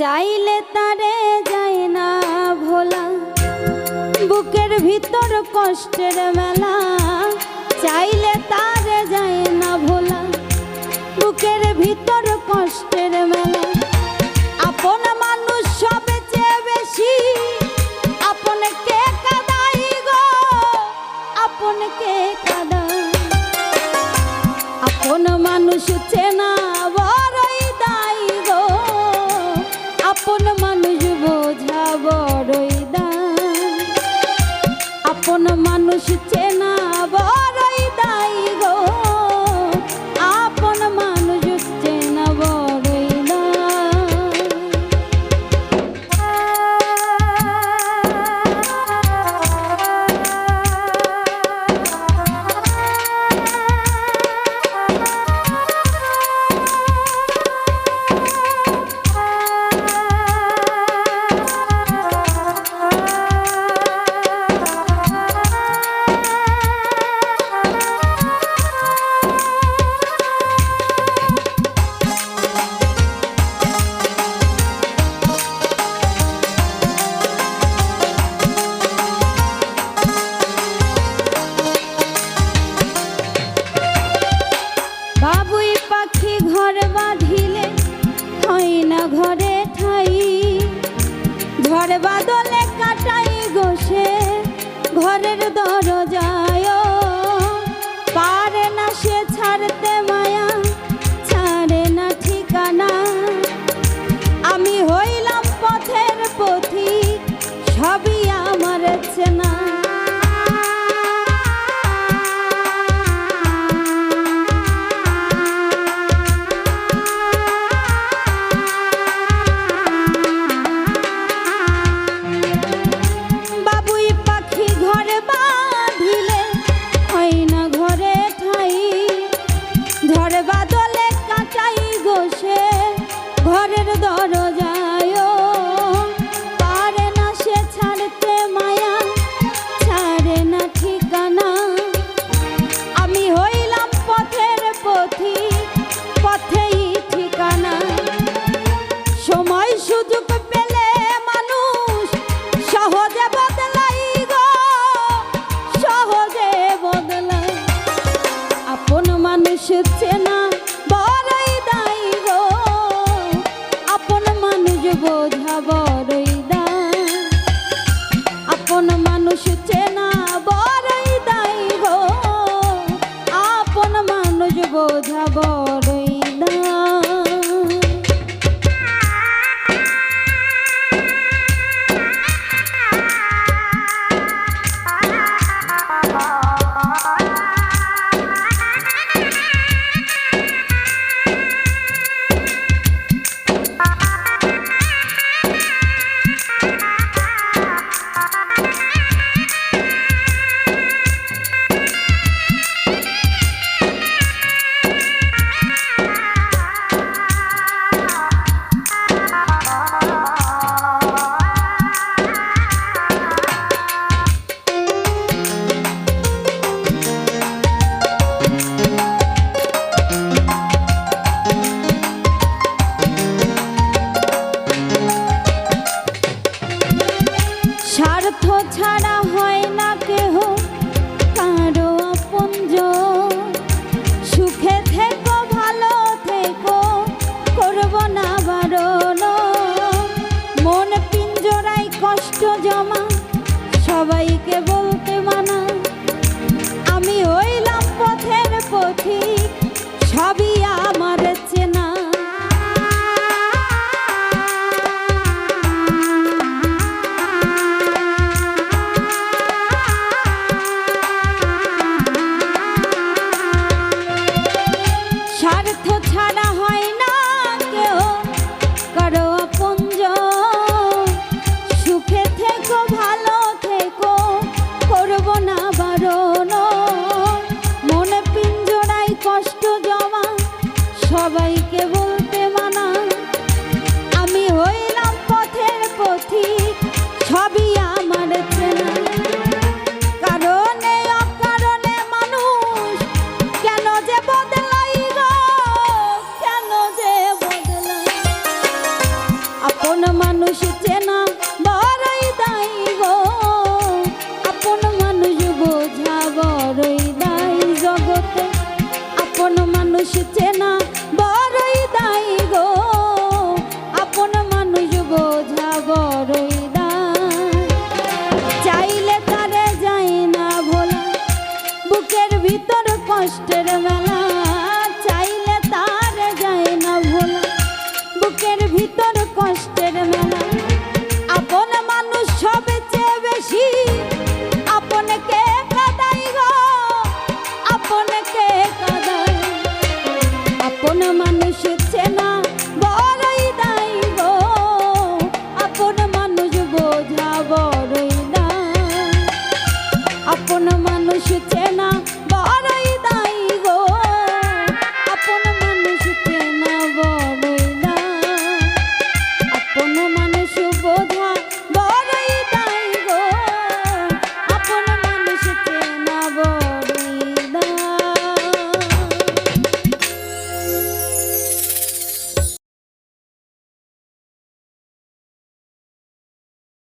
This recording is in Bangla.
চাইলে তারে যায় না ভোলা, বুকের ভিতর কষ্টের মেলা। চাইলে তারে যায় না ভোলা, বুকের ভিতর কষ্টের মেলা। আপন মানুষ সবচেয়ে বেশি আপনকে কাঁদাই গো, আপনকে কাঁদাই। আপন মানুষ চেনা বড়ই দায় গো, আপন মানুষ বোঝা বড়ই দায়। আপন মানুষ চেনা বড়ই দায় গো, আপন মানুষ চেনা বড়ই দায়। বাবুই পাখি ঘর বাঁধিলে হয় না ঘরে ঠাই, ঝড় বাদলে কাটাই গোসে ঘরের দরজায়। পারে না সে ছাড়তে মায়া, ছাড়ে না ঠিকানা। আমি হইলাম পথের পথিক, সবই আমার চেনা। বাবুই পাখি ঘরে বাঁধিলে মানুষ